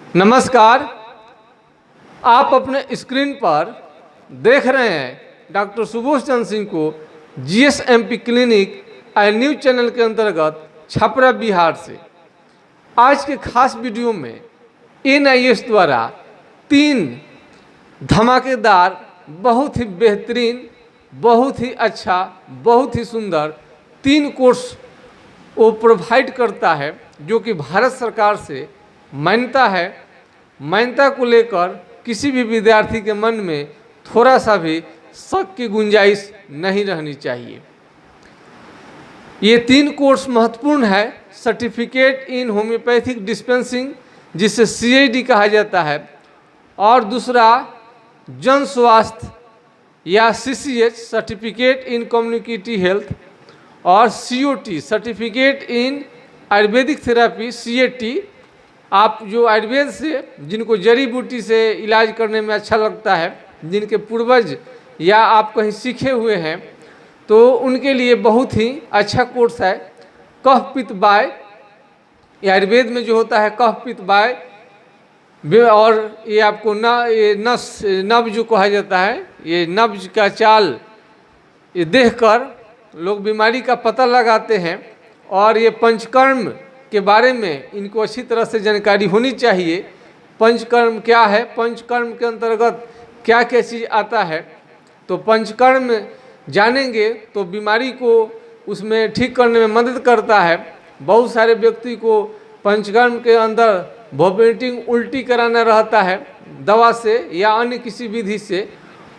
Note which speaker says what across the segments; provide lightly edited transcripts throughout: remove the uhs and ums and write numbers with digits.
Speaker 1: नमस्कार। आप अपने स्क्रीन पर देख रहे हैं डॉक्टर सुबोध चंद्र सिंह को जीएसएमपी क्लिनिक न्यूज चैनल के अंतर्गत छपरा बिहार से। आज के खास वीडियो में एनआईएस द्वारा 3 धमाकेदार, बहुत ही बेहतरीन, बहुत ही अच्छा, बहुत ही सुंदर 3 कोर्स वो प्रोवाइड करता है, जो कि भारत सरकार से मान्यता है। मान्यता को लेकर किसी भी विद्यार्थी के मन में थोड़ा सा भी शक की गुंजाइश नहीं रहनी चाहिए। ये 3 कोर्स महत्वपूर्ण है। सर्टिफिकेट इन होम्योपैथिक डिस्पेंसिंग, जिसे सीआईडी कहा जाता है, और दूसरा जन स्वास्थ्य या CCH, certificate in community health, और COT, certificate in ayurvedic therapy, CAT. आप जो आयुर्वेद से, जिनको जड़ी बूटी से इलाज करने में अच्छा लगता है, जिनके पूर्वज या आप कहीं सीखे हुए हैं, तो उनके लिए बहुत ही अच्छा कोर्स है। कफ पित्त वाय, आयुर्वेद में जो होता है कफ पित्त वाय, और ये आपको ये नब्ज जो कहा जाता है, ये नब्ज का चाल ये देखकर लोग बीमारी का पता लगाते हैं। और ये पंचकर्म के बारे में इनको अच्छी तरह से जानकारी होनी चाहिए। पंचकर्म क्या है, पंचकर्म के अंतर्गत क्या क्या चीज़ आता है, तो पंचकर्म जानेंगे तो बीमारी को उसमें ठीक करने में मदद करता है। बहुत सारे व्यक्ति को पंचकर्म के अंदर वॉमिटिंग, उल्टी कराना रहता है दवा से या अन्य किसी विधि से,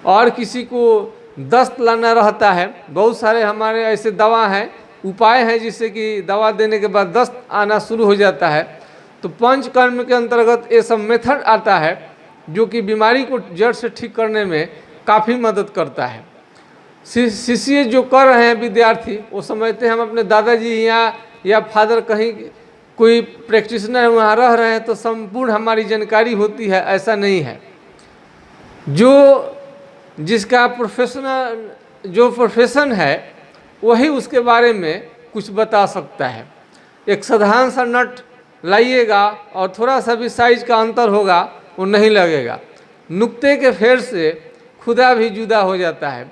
Speaker 1: और किसी को दस्त लाना रहता है। बहुत सारे हमारे ऐसे दवा हैं, उपाय हैं, जिससे कि दवा देने के बाद दस्त आना शुरू हो जाता है। तो पंचकर्म के अंतर्गत ये सब मेथड आता है, जो कि बीमारी को जड़ से ठीक करने में काफ़ी मदद करता है। सीसीए जो कर रहे हैं विद्यार्थी, वो समझते हैं हम अपने दादाजी या फादर कहीं कोई प्रैक्टिशनर वहाँ रह रहे हैं तो संपूर्ण हमारी जानकारी होती है। ऐसा नहीं है। जिसका प्रोफेशन है वही उसके बारे में कुछ बता सकता है। एक साधारण सा नट लाइएगा और थोड़ा सा भी साइज का अंतर होगा, वो नहीं लगेगा। नुक्ते के फेर से खुदा भी जुदा हो जाता है।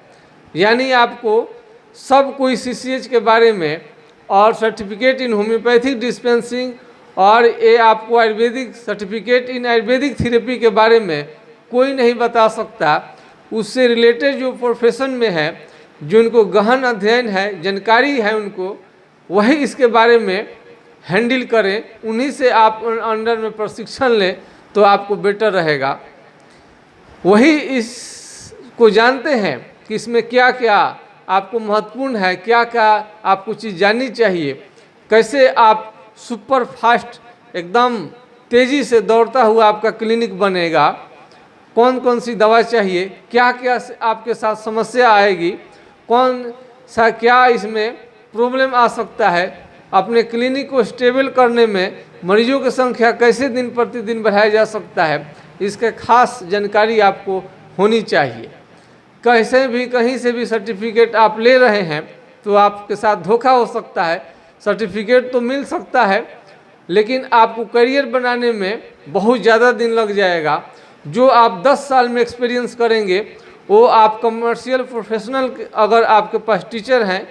Speaker 1: यानी आपको सब कोई सीसीएच के बारे में और सर्टिफिकेट इन होम्योपैथिक डिस्पेंसिंग और ये आपको Ayurvedic certificate in ayurvedic therapy के बारे में कोई नहीं बता सकता। उससे रिलेटेड जो प्रोफेशन में है, जो उनको गहन अध्ययन है, जानकारी है उनको, वही इसके बारे में हैंडल करें। उन्हीं से आप अंडर में प्रशिक्षण लें तो आपको बेटर रहेगा। वही इसको जानते हैं कि इसमें क्या क्या आपको महत्वपूर्ण है, क्या क्या आपको चीज़ जाननी चाहिए, कैसे आप सुपर फास्ट एकदम तेज़ी से दौड़ता हुआ आपका क्लिनिक बनेगा, कौन कौन सी दवा चाहिए, क्या क्या आपके साथ समस्या आएगी, कौन सा क्या इसमें प्रॉब्लम आ सकता है, अपने क्लिनिक को स्टेबल करने में मरीजों की संख्या कैसे दिन प्रतिदिन बढ़ाया जा सकता है, इसके खास जानकारी आपको होनी चाहिए। कैसे भी कहीं से भी सर्टिफिकेट आप ले रहे हैं तो आपके साथ धोखा हो सकता है। सर्टिफिकेट तो मिल सकता है, लेकिन आपको करियर बनाने में बहुत ज़्यादा दिन लग जाएगा। जो आप 10 साल में एक्सपीरियंस करेंगे, वो आप कमर्शियल प्रोफेशनल, अगर आपके पास टीचर हैं,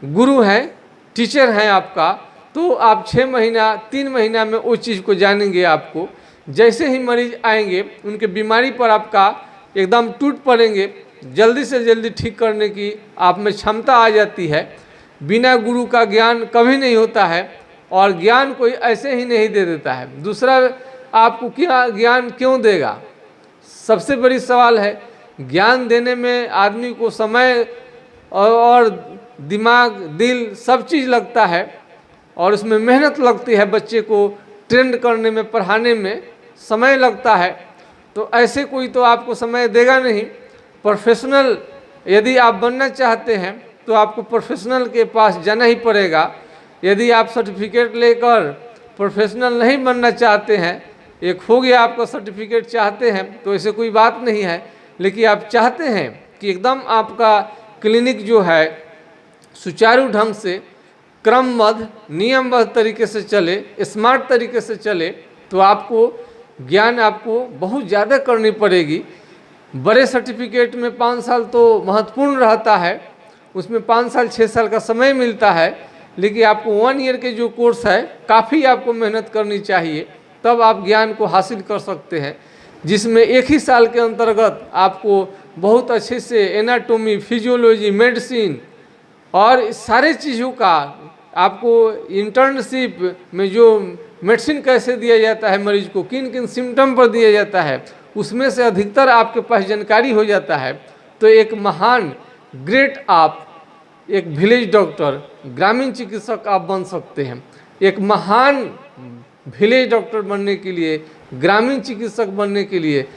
Speaker 1: गुरु हैं, टीचर हैं आपका, तो आप 6 महीना 3 महीना में उस चीज़ को जानेंगे। आपको जैसे ही मरीज आएंगे उनके बीमारी पर आपका एकदम टूट पड़ेंगे, जल्दी से जल्दी ठीक करने की आप में क्षमता आ जाती है। बिना गुरु का ज्ञान कभी नहीं होता है, और ज्ञान कोई ऐसे ही नहीं दे देता है। दूसरा, आपको क्या ज्ञान क्यों देगा, सबसे बड़ी सवाल है। ज्ञान देने में आदमी को समय और दिमाग, दिल, सब चीज़ लगता है, और उसमें मेहनत लगती है। बच्चे को ट्रेंड करने में, पढ़ाने में समय लगता है। तो ऐसे कोई तो आपको समय देगा नहीं। प्रोफेशनल यदि आप बनना चाहते हैं तो आपको प्रोफेशनल के पास जाना ही पड़ेगा। यदि आप सर्टिफिकेट लेकर प्रोफेशनल नहीं बनना चाहते हैं, एक हो गया आपका सर्टिफिकेट चाहते हैं, तो ऐसे कोई बात नहीं है। लेकिन आप चाहते हैं कि एकदम आपका क्लिनिक जो है सुचारू ढंग से, क्रमबद्ध, नियमबद्ध तरीके से चले, स्मार्ट तरीके से चले, तो आपको ज्ञान आपको बहुत ज़्यादा करनी पड़ेगी। बड़े सर्टिफिकेट में 5 साल तो महत्वपूर्ण रहता है, उसमें 5 साल 6 साल का समय मिलता है, लेकिन आपको 1 ईयर के जो कोर्स है काफ़ी आपको मेहनत करनी चाहिए, तब आप ज्ञान को हासिल कर सकते हैं, जिसमें 1 ही साल के अंतर्गत आपको बहुत अच्छे से एनाटॉमी, फिजियोलॉजी, मेडिसिन और सारे चीज़ों का आपको इंटर्नशिप में जो मेडिसिन कैसे दिया जाता है मरीज को, किन किन सिम्टम पर दिया जाता है, उसमें से अधिकतर आपके पास जानकारी हो जाता है। तो एक महान ग्रेट आप एक विलेज डॉक्टर, ग्रामीण चिकित्सक आप बन सकते हैं। एक महान विलेज डॉक्टर बनने के लिए, ग्रामीण चिकित्सक बनने के लिए,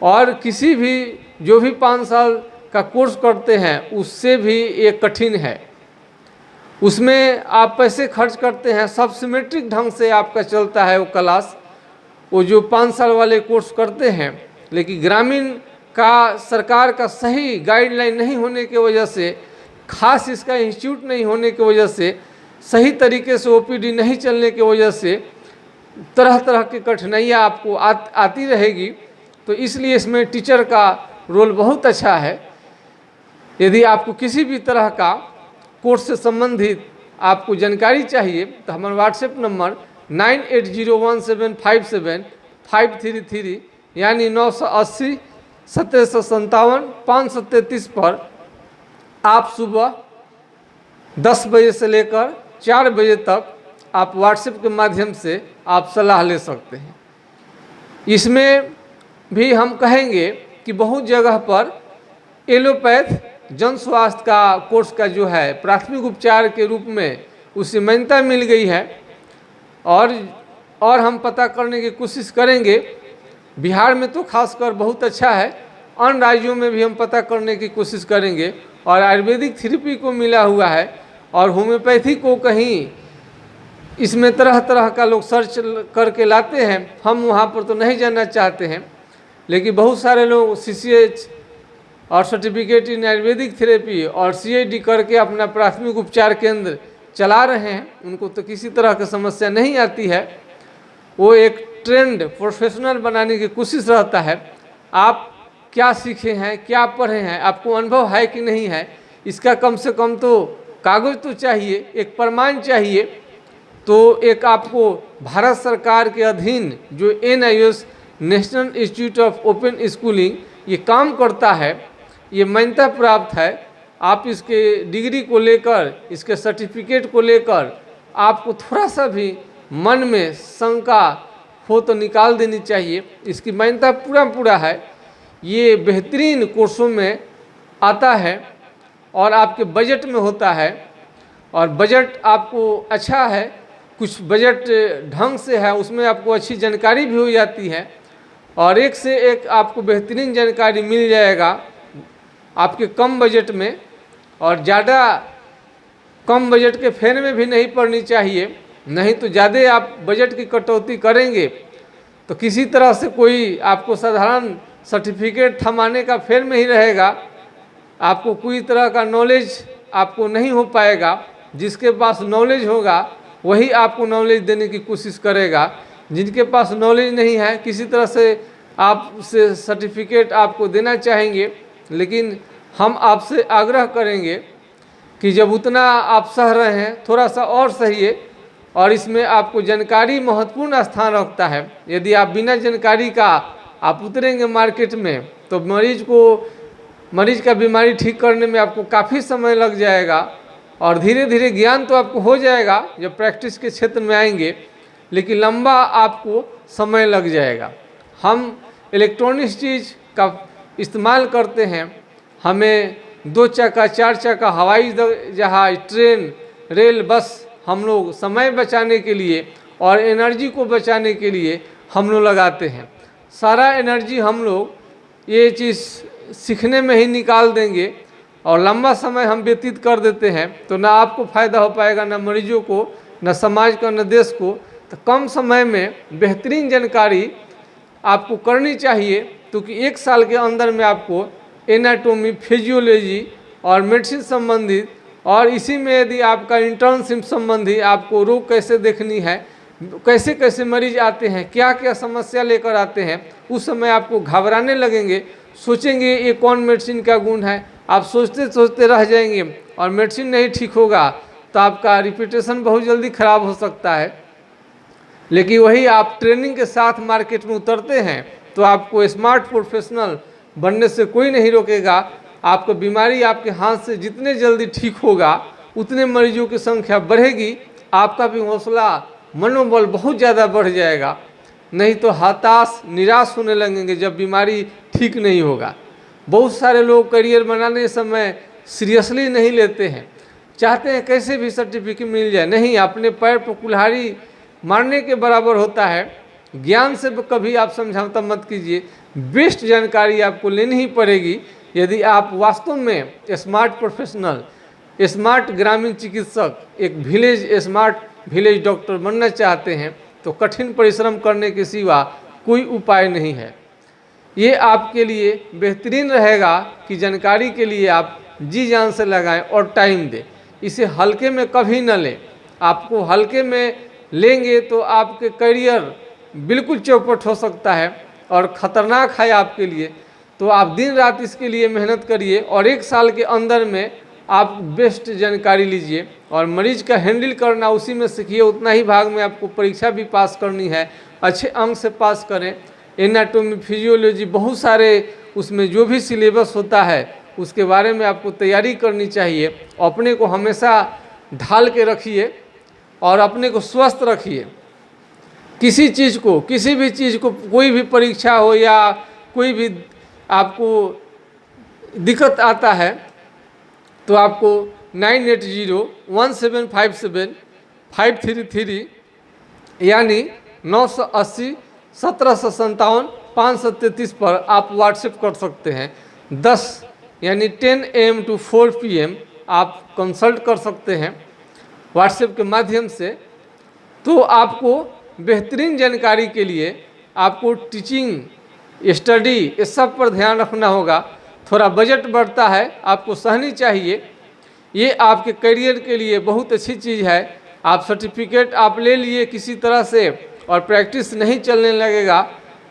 Speaker 1: और किसी भी जो भी 5 साल का कोर्स करते हैं उससे भी ये कठिन है। उसमें आप पैसे खर्च करते हैं, सब सिमेट्रिक ढंग से आपका चलता है वो क्लास, वो जो 5 साल वाले कोर्स करते हैं। लेकिन ग्रामीण का सरकार का सही गाइडलाइन नहीं होने की वजह से, खास इसका इंस्टीट्यूट नहीं होने की वजह से, सही तरीके से ओपीडी नहीं चलने की वजह से तरह तरह की कठिनाइयाँ आपको आती रहेगी। तो इसलिए इसमें टीचर का रोल बहुत अच्छा है। यदि आपको किसी भी तरह का कोर्स से संबंधित आपको जानकारी चाहिए तो हमारा व्हाट्सएप नंबर 9801757533 यानी 980 757 533 पर आप सुबह 10 बजे से लेकर 4 बजे तक आप व्हाट्सएप के माध्यम से आप सलाह ले सकते हैं। इसमें भी हम कहेंगे कि बहुत जगह पर एलोपैथ जन स्वास्थ्य का कोर्स का जो है प्राथमिक उपचार के रूप में उसे मान्यता मिल गई है, और हम पता करने की कोशिश करेंगे। बिहार में तो खासकर बहुत अच्छा है, अन्य राज्यों में भी हम पता करने की कोशिश करेंगे। और आयुर्वेदिक थेरेपी को मिला हुआ है, और होम्योपैथी को कहीं इसमें तरह तरह का लोग सर्च करके लाते हैं, हम वहाँ पर तो नहीं जाना चाहते हैं। लेकिन बहुत सारे लोग CCH और सर्टिफिकेट इन आयुर्वेदिक थेरेपी और CID करके अपना प्राथमिक उपचार केंद्र चला रहे हैं, उनको तो किसी तरह की समस्या नहीं आती है। वो एक ट्रेंड प्रोफेशनल बनाने की कोशिश रहता है। आप क्या सीखे हैं, क्या पढ़े हैं, आपको अनुभव है कि नहीं है, इसका कम से कम तो कागज़ तो चाहिए, एक प्रमाण चाहिए। तो एक आपको भारत सरकार के अधीन जो NIOS national institute of open schooling ये काम करता है, ये मान्यता प्राप्त है। आप इसके डिग्री को लेकर, इसके सर्टिफिकेट को लेकर आपको थोड़ा सा भी मन में शंका हो तो निकाल देनी चाहिए। इसकी मान्यता पूरा है, ये बेहतरीन कोर्सों में आता है और आपके बजट में होता है। और बजट आपको अच्छा है, कुछ बजट ढंग से है, उसमें आपको अच्छी जानकारी भी हो जाती है, और एक से एक आपको बेहतरीन जानकारी मिल जाएगा आपके कम बजट में। और ज़्यादा कम बजट के फेर में भी नहीं पड़नी चाहिए, नहीं तो ज़्यादा आप बजट की कटौती करेंगे तो किसी तरह से कोई आपको साधारण सर्टिफिकेट थमाने का फेर में ही रहेगा, आपको कोई तरह का नॉलेज आपको नहीं हो पाएगा। जिसके पास नॉलेज होगा वही आपको नॉलेज देने की कोशिश करेगा, जिनके पास नॉलेज नहीं है किसी तरह से आपसे सर्टिफिकेट आपको देना चाहेंगे। लेकिन हम आपसे आग्रह करेंगे कि जब उतना आप सह रहे हैं थोड़ा सा और सहिए, और इसमें आपको जानकारी महत्वपूर्ण स्थान रखता है। यदि आप बिना जानकारी का आप उतरेंगे मार्केट में तो मरीज का बीमारी ठीक करने में आपको काफ़ी समय लग जाएगा, और धीरे धीरे ज्ञान तो आपको हो जाएगा जब प्रैक्टिस के क्षेत्र में आएंगे, लेकिन लंबा आपको समय लग जाएगा। हम इलेक्ट्रॉनिक्स चीज़ का इस्तेमाल करते हैं, हमें 2 चक्का 4 चक्का हवाई जहाज, ट्रेन, रेल, बस हम लोग समय बचाने के लिए और एनर्जी को बचाने के लिए हम लोग लगाते हैं। सारा एनर्जी हम लोग ये चीज़ सीखने में ही निकाल देंगे और लंबा समय हम व्यतीत कर देते हैं, तो ना आपको फ़ायदा हो पाएगा, ना मरीजों को, ना समाज का, ना देश को। तो कम समय में बेहतरीन जानकारी आपको करनी चाहिए, क्योंकि 1 साल के अंदर में आपको एनाटॉमी, फिजियोलॉजी और मेडिसिन संबंधित, और इसी में यदि आपका इंटर्नशिप संबंधी आपको रोग कैसे देखनी है, कैसे कैसे मरीज आते हैं, क्या क्या समस्या लेकर आते हैं, उस समय आपको घबराने लगेंगे, सोचेंगे ये कौन मेडिसिन का गुण है, आप सोचते सोचते रह जाएंगे और मेडिसिन नहीं ठीक होगा तो आपका रिप्यूटेशन बहुत जल्दी खराब हो सकता है। लेकिन वही आप ट्रेनिंग के साथ मार्केट में उतरते हैं तो आपको स्मार्ट प्रोफेशनल बनने से कोई नहीं रोकेगा। आपको बीमारी आपके हाथ से जितने जल्दी ठीक होगा उतने मरीजों की संख्या बढ़ेगी, आपका भी हौसला मनोबल बहुत ज़्यादा बढ़ जाएगा। नहीं तो हताश निराश होने लगेंगे जब बीमारी ठीक नहीं होगा। बहुत सारे लोग करियर बनाने समय सीरियसली नहीं लेते हैं, चाहते हैं कैसे भी सर्टिफिकेट मिल जाए, नहीं, अपने पैर पर कुल्हाड़ी मारने के बराबर होता है। ज्ञान से कभी आप समझौता मत कीजिए, बेस्ट जानकारी आपको लेनी ही पड़ेगी यदि आप वास्तव में स्मार्ट प्रोफेशनल, स्मार्ट ग्रामीण चिकित्सक, एक स्मार्ट विलेज डॉक्टर बनना चाहते हैं तो कठिन परिश्रम करने के सिवा कोई उपाय नहीं है। ये आपके लिए बेहतरीन रहेगा कि जानकारी के लिए आप जी जान से लगाएं और टाइम दें, इसे हल्के में कभी न लें। आपको हल्के में लेंगे तो आपके करियर बिल्कुल चौपट हो सकता है और ख़तरनाक है आपके लिए। तो आप दिन रात इसके लिए मेहनत करिए और 1 साल के अंदर में आप बेस्ट जानकारी लीजिए और मरीज का हैंडल करना उसी में सीखिए। उतना ही भाग में आपको परीक्षा भी पास करनी है, अच्छे अंक से पास करें। एनाटॉमी, फिजियोलॉजी, बहुत सारे उसमें जो भी सिलेबस होता है उसके बारे में आपको तैयारी करनी चाहिए। अपने को हमेशा ढाल के रखिए और अपने को स्वस्थ रखिए। किसी भी चीज़ को कोई भी परीक्षा हो या कोई भी आपको दिक्कत आता है तो आपको 9801757533 यानी 980 1757 533 पर आप व्हाट्सएप कर सकते हैं। 10 यानी 10 AM to 4 PM आप कंसल्ट कर सकते हैं व्हाट्सएप के माध्यम से। तो आपको बेहतरीन जानकारी के लिए आपको टीचिंग, स्टडी, इस सब पर ध्यान रखना होगा। थोड़ा बजट बढ़ता है, आपको सहनी चाहिए। ये आपके करियर के लिए बहुत अच्छी चीज़ है। आप सर्टिफिकेट आप ले लिए किसी तरह से और प्रैक्टिस नहीं चलने लगेगा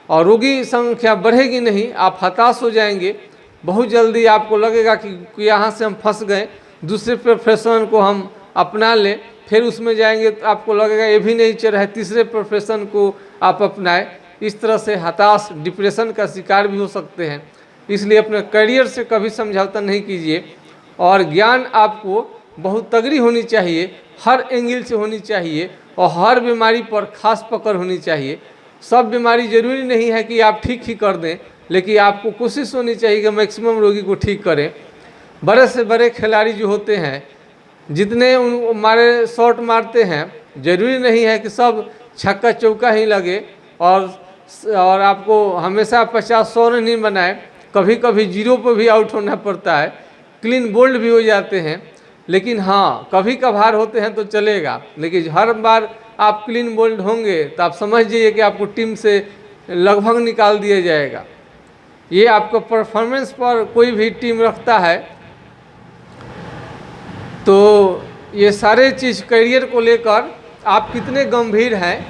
Speaker 1: और रोगी संख्या बढ़ेगी नहीं, आप हताश हो जाएंगे। बहुत जल्दी आपको लगेगा कि यहाँ से हम फंस गए, दूसरे प्रोफेशन को हम अपना लें, फिर उसमें जाएंगे तो आपको लगेगा ये भी नहीं चल रहा है, तीसरे प्रोफेशन को आप अपनाएं। इस तरह से हताश, डिप्रेशन का शिकार भी हो सकते हैं। इसलिए अपने करियर से कभी समझौता नहीं कीजिए और ज्ञान आपको बहुत तगड़ी होनी चाहिए, हर एंगल से होनी चाहिए और हर बीमारी पर खास पकड़ होनी चाहिए। सब बीमारी जरूरी नहीं है कि आप ठीक ही कर दें, लेकिन आपको कोशिश होनी चाहिए कि मैक्सिमम रोगी को ठीक करें। बड़े से बड़े खिलाड़ी जो होते हैं, जितने हमारे शॉट मारते हैं, जरूरी नहीं है कि सब छक्का चौका ही लगे और आपको हमेशा 50-100 रन नहीं बनाए। कभी कभी 0 पर भी आउट होना पड़ता है, क्लीन बोल्ड भी हो जाते हैं। लेकिन हाँ, कभी कभार होते हैं तो चलेगा, लेकिन हर बार आप क्लीन बोल्ड होंगे तो आप समझ जाइए कि आपको टीम से लगभग निकाल दिया जाएगा। ये आपको परफॉर्मेंस पर कोई भी टीम रखता है। तो ये सारे चीज़ करियर को लेकर आप कितने गंभीर हैं।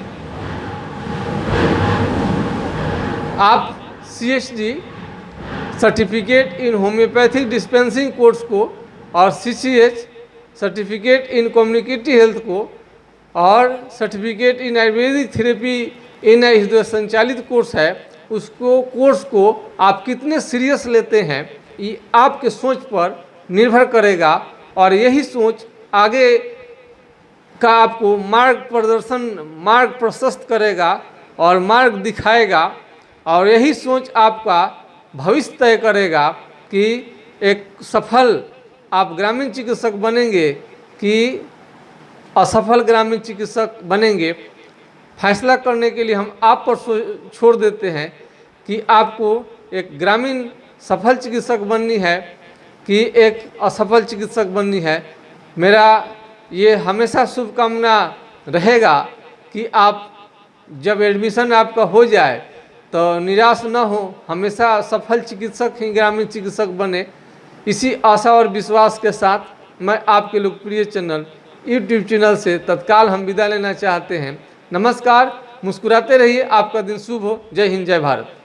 Speaker 1: आप CHD certificate in homeopathic dispensing course को और CCH certificate in communicative health को और सर्टिफिकेट इन आयुर्वेदिक थेरेपी इन जो संचालित कोर्स है उसको कोर्स को आप कितने सीरियस लेते हैं, ये आपके सोच पर निर्भर करेगा और यही सोच आगे का आपको मार्ग प्रशस्त करेगा और मार्ग दिखाएगा और यही सोच आपका भविष्य तय करेगा कि एक सफल आप ग्रामीण चिकित्सक बनेंगे कि असफल ग्रामीण चिकित्सक बनेंगे। फैसला करने के लिए हम आप पर छोड़ देते हैं कि आपको एक ग्रामीण सफल चिकित्सक बननी है कि एक असफल चिकित्सक बननी है। मेरा ये हमेशा शुभकामना रहेगा कि आप जब एडमिशन आपका हो जाए तो निराश न हो, हमेशा सफल चिकित्सक ही ग्रामीण चिकित्सक बने। इसी आशा और विश्वास के साथ मैं आपके लोकप्रिय चैनल YouTube चैनल से तत्काल हम विदा लेना चाहते हैं। नमस्कार, मुस्कुराते रहिए, आपका दिन शुभ हो। जय हिंद, जय भारत।